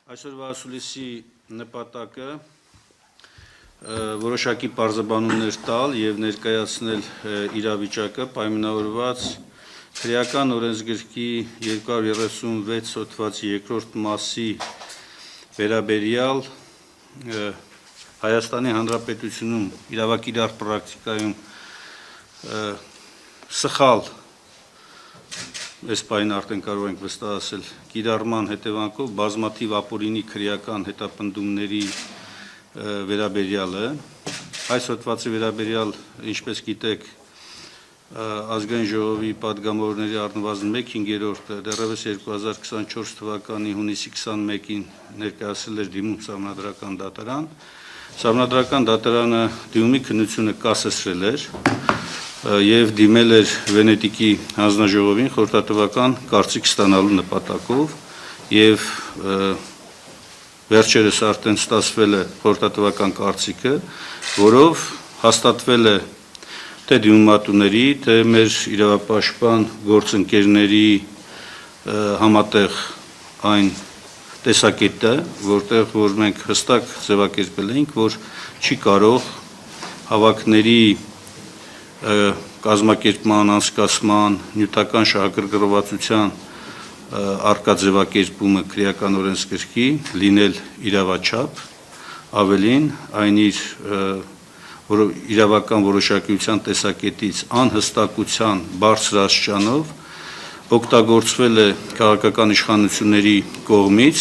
Այսօրվա ասուլիսի նպատակը որոշակի պարզաբանումներ տալ և ներկայացնել իրավիճակը պայմանավորված քրեական օրենսգրքի 236 հոդվածի 2-րդ մասի վերաբերյալ Հայաստանի Հանրապետությունում իրավակիրառ պրակտիկայում սխալ այս պայն արդեն կարող ենք վստահ ասել կիրառման հետևանքով բազմաթիվ ապօրինի քրեական հետապնդումների վերաբերյալը այս հոդվածի վերաբերյալ ինչպես գիտեք ազգային ժողովի պատգամավորների առնվազն 1/5 դեռևս 2024 թվականի հունիսի 21-ին ներկայացրել էր դիմում Սահմանադրական դատարան Սահմանադրական դատարանը դիմումի քննությունը կասեցրել էր և դիմել էր Վենետիկի հանձնաժողովին խորհրդատվական կարծիք ստանալու նպատակով և վերջերս արդեն ստացվել է խորհրդատվական կարծիքը, որով հաստատվել է թե դիմումատուների, թե մեր իրավապաշտպան գործընկերների համատեղ այն տեսակետը, որ մենք հստակ ձևակերպել էինք, որ չի կարող հավաքների կազմակերպման, անցկացման, նյութական շահագրգռվածության առկա ձևակերպումը քրեական օրենսգրքի լինել իրավաչափ, ավելին այն իր իրավական որոշակիության տեսակետից անհստակության բարձր աստիճանով օգտագործվել է քաղաքական իշխանությունների կողմից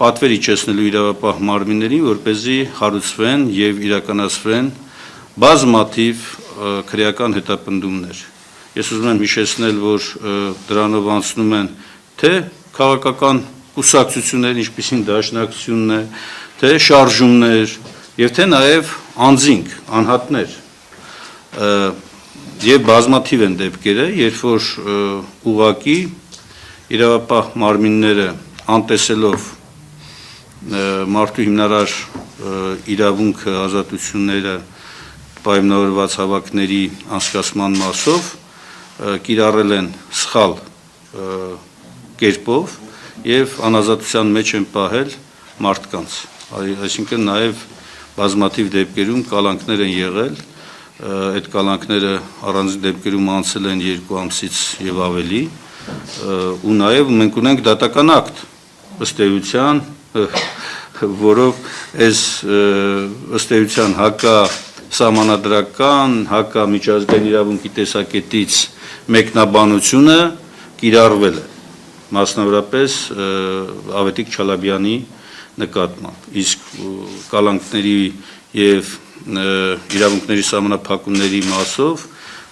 պատվեր իջեցնելու իրավապահ մարմիններին, որպեսզի հարուցվեն և իրականացվեն բազմաթիվ քրեական հետապնդումներ։ Ես ուզում եմ հիշեցնել, որ դրանով անցնում են թե քաղաքական կուսակցություններ, ինչպիսին Դաշնակցությունն է, թե շարժումներ և թե նաև անձինք, անհատներ և բազմաթիվ են դեպքերը, երբ որ ուղղակի իրավապահ մարմինները անտեսելով մարդու հիմնարար իրավունքը, ազատությունները պայմանավորված հավաքների անցկացման մասով կիրառել են սխալ կերպով և անազատության մեջ են պահել մարդկանց, այսինքն նաև բազմաթիվ դեպքերում կալանքներ են եղել, այդ կալանքները առանձին դեպքերում անցել են 2 ամսից և ավելի ու նաև մենք ունենք դատական ակտ, ըստ էության, որով ըստ էության հակասահմանադրական, հակամիջազգային իրավունքի տեսակետից մեկնաբանությունը կիրառվել է, մասնավորապես Ավետիք Չալաբյանի նկատմամբ, իսկ կալանքների և իրավունքների սահմանափակումների մասով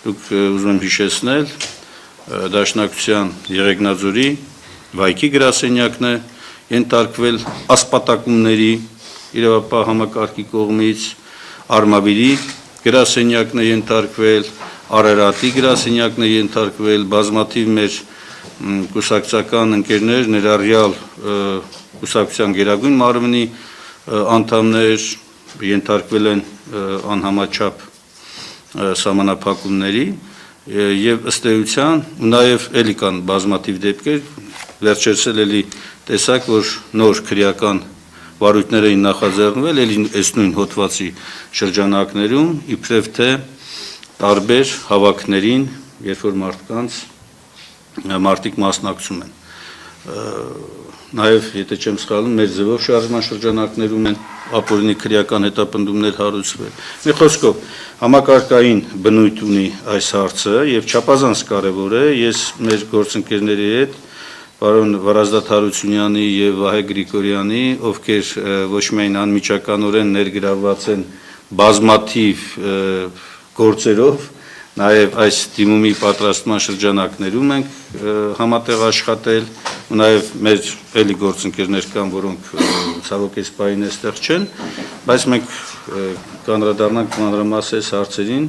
դուք ուզում եմ հիշեցնել Դաշնակցության Եղեգնաձորի Վայքի գրասենյակն է ենթարկվել ասպատակումների իրավապահ համակարգի կողմից, Արմավիրի գրասենյակն է ենթարկվել, Արարատի գրասենյակն է ենթարկվել, բազմաթիվ մեր կուսակցական ընկերներ, ներառյալ կուսակցության գերագույն մարմնի անդամներ ենթարկվել են անհամաչափ սահմանափակումների և ըստ էության նաև էլի կան բազմաթիվ դեպքեր, վերջերս էլի տեսակ, որ նոր քրեական վարույթներ էին նախաձեռնվել էլի այս նույն հոդվածի շրջանակներում, իբրև թե տարբեր հավաքներին, երբ որ մարդիկ մասնակցում են։ Նաև, եթե չեմ սխալվում, մեր ձևով շարժման շրջանակներում են ապօրինի քրեական հետապնդումներ հարուցվել։ Մի խոսքով, համակարգային բնույթ ունի այս հարցը և չափազանց կարևոր է, ես մեր գործընկերների հետ պարոն Վարազդատ Հարությունյանի և Վահե Գրիգորյանի, ովքեր ոչ միայն անմիջականորեն ներգրավված են բազմաթիվ գործերով, նաև այս դիմումի պատրաստման շրջանակներում ենք համատեղ աշխատել, ու նաև մեր էլի գործընկերներ կան, որոնք ցավոք այս պահին այստեղ չեն, բայց մենք կանդրադառնանք մանրամասն այս հարցերին